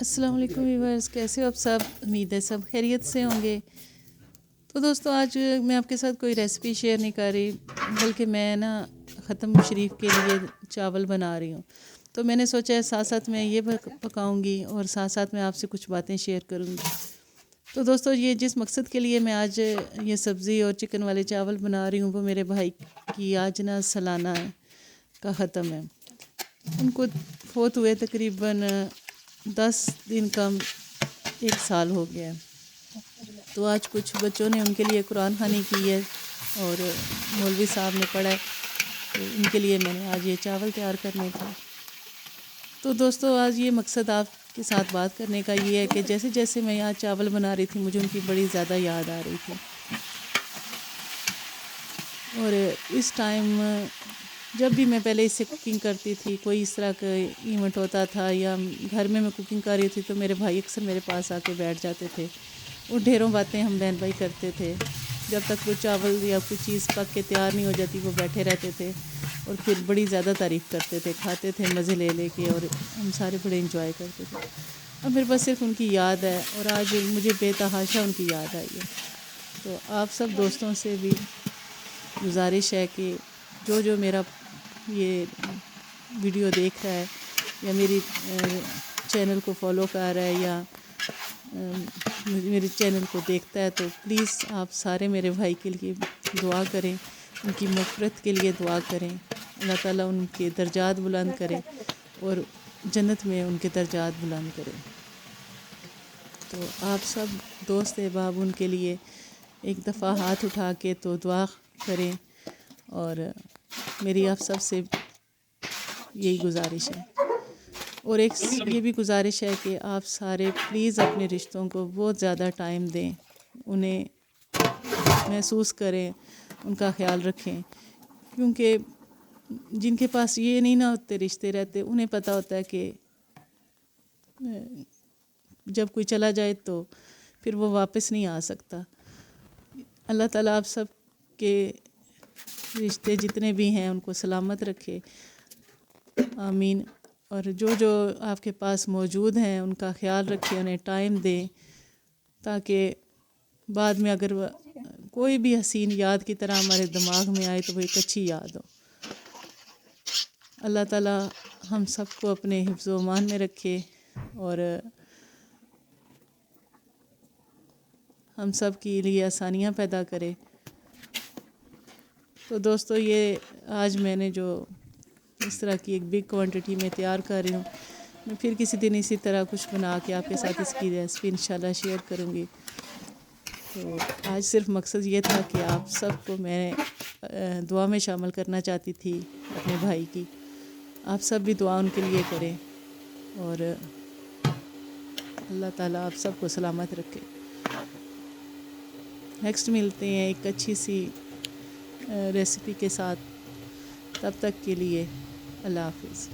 السلام علیکم ویورز، کیسے ہو آپ سب؟ امید ہے سب خیریت سے ہوں گے۔ تو دوستو آج میں آپ کے ساتھ کوئی ریسپی شیئر نہیں کر رہی، بلکہ میں ختم شریف کے لیے چاول بنا رہی ہوں۔ تو میں نے سوچا ہے ساتھ ساتھ میں یہ پکاؤں گی اور ساتھ ساتھ میں آپ سے کچھ باتیں شیئر کروں گی۔ تو دوستو یہ جس مقصد کے لیے میں آج یہ سبزی اور چکن والے چاول بنا رہی ہوں، وہ میرے بھائی کی آج سالانہ کا ختم ہے۔ ان کو فوت ہوئے تقریباً 10 دن کم 1 سال ہو گیا ہے۔ تو آج کچھ بچوں نے ان کے لیے قرآن خوانی کی ہے اور مولوی صاحب نے پڑھا ہے، تو ان کے لیے میں نے آج یہ چاول تیار کرنے تھے۔ تو دوستو آج یہ مقصد آپ کے ساتھ بات کرنے کا یہ ہے کہ جیسے جیسے میں یہاں چاول بنا رہی تھی، مجھے ان کی بڑی زیادہ یاد آ رہی تھی۔ اور اس ٹائم جب بھی میں پہلے اس سے کوکنگ کرتی تھی، کوئی اس طرح کا ایونٹ ہوتا تھا یا گھر میں کوکنگ کر رہی تھی، تو میرے بھائی اکثر میرے پاس آ کے بیٹھ جاتے تھے اور ڈھیروں باتیں ہم بہن بھائی کرتے تھے۔ جب تک وہ چاول یا کوئی چیز پک کے تیار نہیں ہو جاتی، وہ بیٹھے رہتے تھے اور پھر بڑی زیادہ تعریف کرتے تھے، کھاتے تھے مزے لے لے کے، اور ہم سارے بڑے انجوائے کرتے تھے۔ اور میرے پاس صرف ان کی یاد ہے، اور آج مجھے بے تحاشا ان کی یاد آئی ہے۔ تو آپ سب دوستوں سے بھی گزارش ہے کہ جو میرا یہ ویڈیو دیکھ رہا ہے یا میری چینل کو فالو کر رہا ہے یا میرے چینل کو دیکھتا ہے، تو پلیز آپ سارے میرے بھائی کے لیے دعا کریں، ان کی مغفرت کے لیے دعا کریں۔ اللہ تعالیٰ ان کے درجات بلند کرے اور جنت میں ان کے درجات بلند کرے۔ تو آپ سب دوست احباب ان کے لیے ایک دفعہ ہاتھ اٹھا کے تو دعا کریں، اور میری آپ سب سے یہی گزارش ہے۔ اور ایک یہ بھی گزارش ہے کہ آپ سارے پلیز اپنے رشتوں کو بہت زیادہ ٹائم دیں، انہیں محسوس کریں، ان کا خیال رکھیں، کیونکہ جن کے پاس یہ نہیں نہ ہوتے رشتے رہتے، انہیں پتہ ہوتا ہے کہ جب کوئی چلا جائے تو پھر وہ واپس نہیں آ سکتا۔ اللہ تعالیٰ آپ سب کے رشتے جتنے بھی ہیں ان کو سلامت رکھے، آمین۔ اور جو آپ کے پاس موجود ہیں ان کا خیال رکھے، انہیں ٹائم دیں، تاکہ بعد میں اگر کوئی بھی حسین یاد کی طرح ہمارے دماغ میں آئے تو وہ ایک اچھی یاد ہو۔ اللہ تعالیٰ ہم سب کو اپنے حفظ و امان میں رکھے اور ہم سب کے لیے آسانیاں پیدا کرے۔ تو دوستو یہ آج میں نے جو اس طرح کی ایک بگ کوانٹٹی میں تیار کر رہی ہوں، میں پھر کسی دن اسی طرح کچھ بنا کے آپ کے ساتھ اس کی ریسپی انشاءاللہ شیئر کروں گی۔ تو آج صرف مقصد یہ تھا کہ آپ سب کو میں دعا میں شامل کرنا چاہتی تھی اپنے بھائی کی۔ آپ سب بھی دعا ان کے لیے کریں، اور اللہ تعالیٰ آپ سب کو سلامت رکھے۔ نیکسٹ ملتے ہیں ایک اچھی سی ریسپی کے ساتھ، تب تک کے لیے اللہ حافظ۔